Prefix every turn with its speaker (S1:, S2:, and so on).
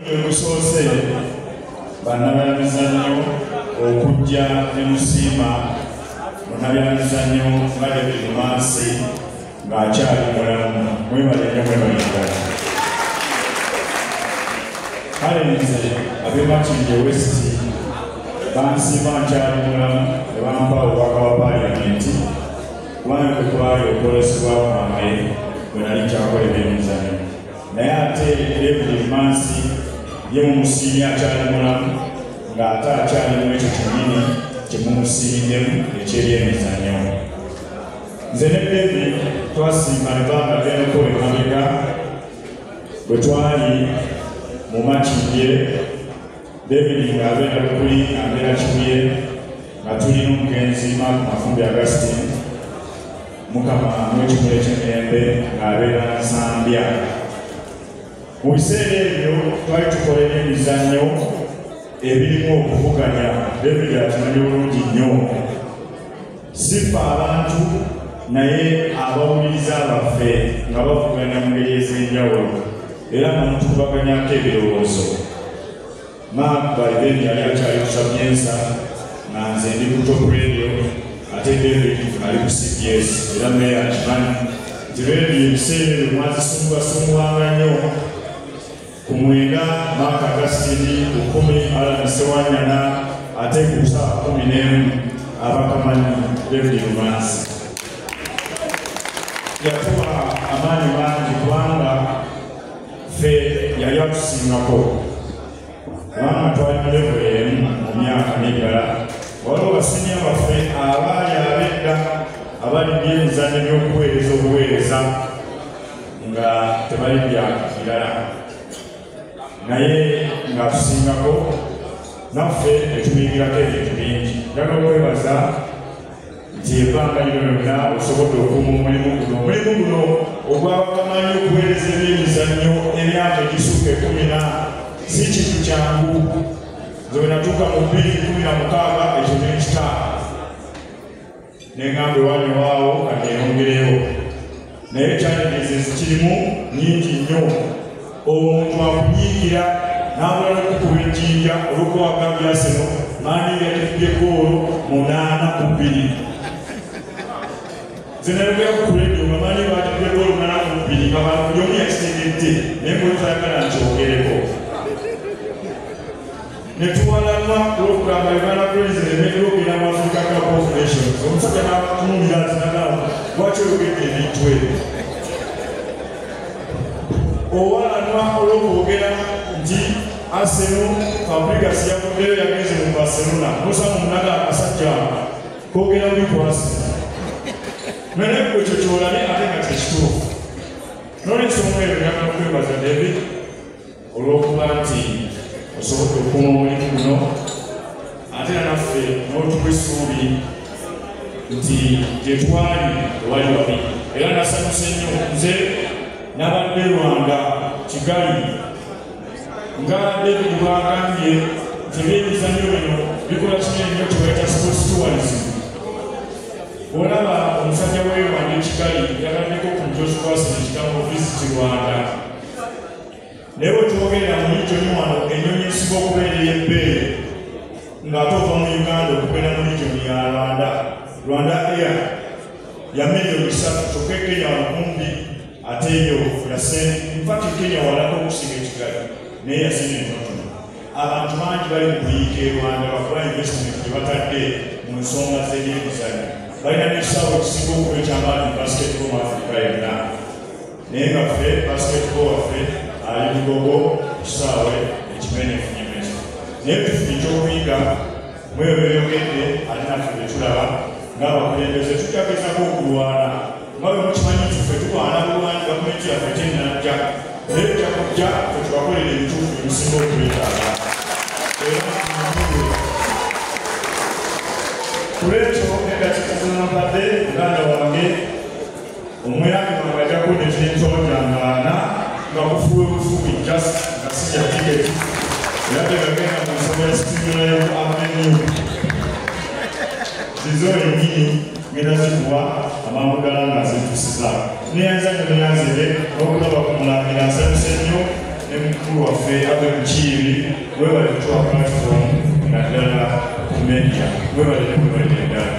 S1: Okusoose bannabyamizannyo okujja ne musiima munnabyamizannyo nga David Mansi ng'akyali mulamu. Mwebale nnyo mwebalengala. Kale nze ab'e Makindye West bansiima nkyali mulamu ne bampa obubaka bwa paaliyamenti kubanga bwe twali okwolesebwa kwange bwe nali nkyakola ebyemizannyo. Naye ate David Mansi ye mumusiimye akyali mulamu ng'ate akyalimu ekyo kyennyini kye mumusiimiddemu eky'ebyemizannyo. Nze ne David twasiima ne bambadde n'okola emabega bwe twali mu Makindye. David ng'abeera Lukuli ng'abeera Kibuye nga tuli n'omugenzi Mark Mafumbi Augustine, Mukama n'ekimuli eky'emirembe ng'abeera Nsambya. Mu biseera ebyo twali tukola n'emizannyo ebirimu okuvuganya. David akimanyi bulungi nnyo, si ffe abantu naye abawuliriza abaffe nga bavuganya mu ngeri ez'enjawulo era nga mutukubaganyako ebirowoozo. Mark by then yali akyali ku Sapienza nga nze ndi ku Top Radio ate David ali ku CBS era naye akimanyi nti radio ebiseera ebyo mwazisumbuwasumbuwanga nnyo. Ku 9 Mark Augustine, ku 10 Alan Sewanyana, ate ku 11 abakamanyi David Mansi. Yatuwa amaanyi mangi kubanga ffe yali atusingako kubanga twali mu level emu mu myaka n'eddala. Waliwo basiniya baffe abaali ab'edda abali byemizannyo by'okuweereza obuweereza nga tebali byaka birala, naye ng'atusingako naffe etumiyigirako ebintu bingi. Njagala okwebaza nti ebbanga lino lyonna osobodde okuuma omulimu guno. Omulimu guno ogw'abakamanyi okuweereza ebyemizannyo emyaka egisukka 10 si kintu kyangu. Nze bwe natuuka mu 2016 ekyo n'ekitaano ne ngamba ewanyewaawo kanneeyongereyo, naye challenges ezikirimu nnyingi nnyo. Omuntu akunyiigira n'abula n'okukuba ejjinja olw'okuba wagambye Arsenal Mani yatufudde ggoolo 8-2. Nze nayogera ku radio nga Mani batufudde ggoolo 8-2 nga buli omu yakitegedde naye bwe twayagala nkyogereko. Ne tuwalanwa olw'okugamba Uganda Cranes eremeddwa okugenda mu Africa Cup of Nations. Omusajja n'atunuulira ati nagamba lwaki oyogedde ebintu ebyo? Owalanwa olw'okwogera nti Arsenal Fabregas yavuddeyo yagenze mu Barcelona nosamu munaga akasajja kwogera buli ku Arsenal. Naye ekyo kyolabye ate nga kyekituufu. N'olwensonga eyo njagala okwebaza David olw'okuba nti osobodde okuuma omulimu guno ate naffe n'otuwa essuubi nti gye twali tewali wabi. Era nasanyuse nnyo nze n'abadde Rwanda Kigali nga David bw'agambye nti ebyemizannyo bino bikola kinene nnyo kyebayita sports tourism. Olaba omusajja w'e Rwanda e Kigali yagaddeko ku mujozi gwasene ekigambo Visit Rwanda. Naye bwe twogerera mu region wano ennyonyi esinga okubeera ey'ebbeeyi ng'ate ova mu Uganda okubeera mu region ya Rwanda Air ya $3 million kyokka e Kenya Nkumbi ate eyo yasene mpaka e Kenya walako okusinga e Kigali naye yasene entono. Abantu bangi bali mu kuyiika e Rwanda bakola investment gye batadde mu nsonga z'ebyemizannyo. Balina n'ekisaawe ekisinga okuba eky'amaanyi mu basketball mu Africa yonna. Naye nga ffe basketball waffe ali Bugogo ekisaawe ekimene efunyemeza. Naye tufuna ekyokuyiga mweyo beeyogedde ate naffe bye tulaba ng'abakulembeze tujjagezako okulwana. Nga bwe mukimanyi tuffe tulwana bulwanyi gavumenti yaffe tennajja naye tujja kujja ffe tubakolera ebituufu ebisinga okubetaaga. Ku lwekyo endakiika zinampadde muganda wange omwami wange ajja kudda ekintonjangaana nga kufuwe bufubi just nga sijja tiketi era tegagenda mu nsonga esitibulayo avenue zizo ennyini ngenda zikuwa amamugala nga zitusiza. Neyanzanyo neyanzire n'okulaba ku mulangira nsanyuse nnyo ne mukulu waffe abe mukiibi webale kutuwa platform naddala ku media webale ddala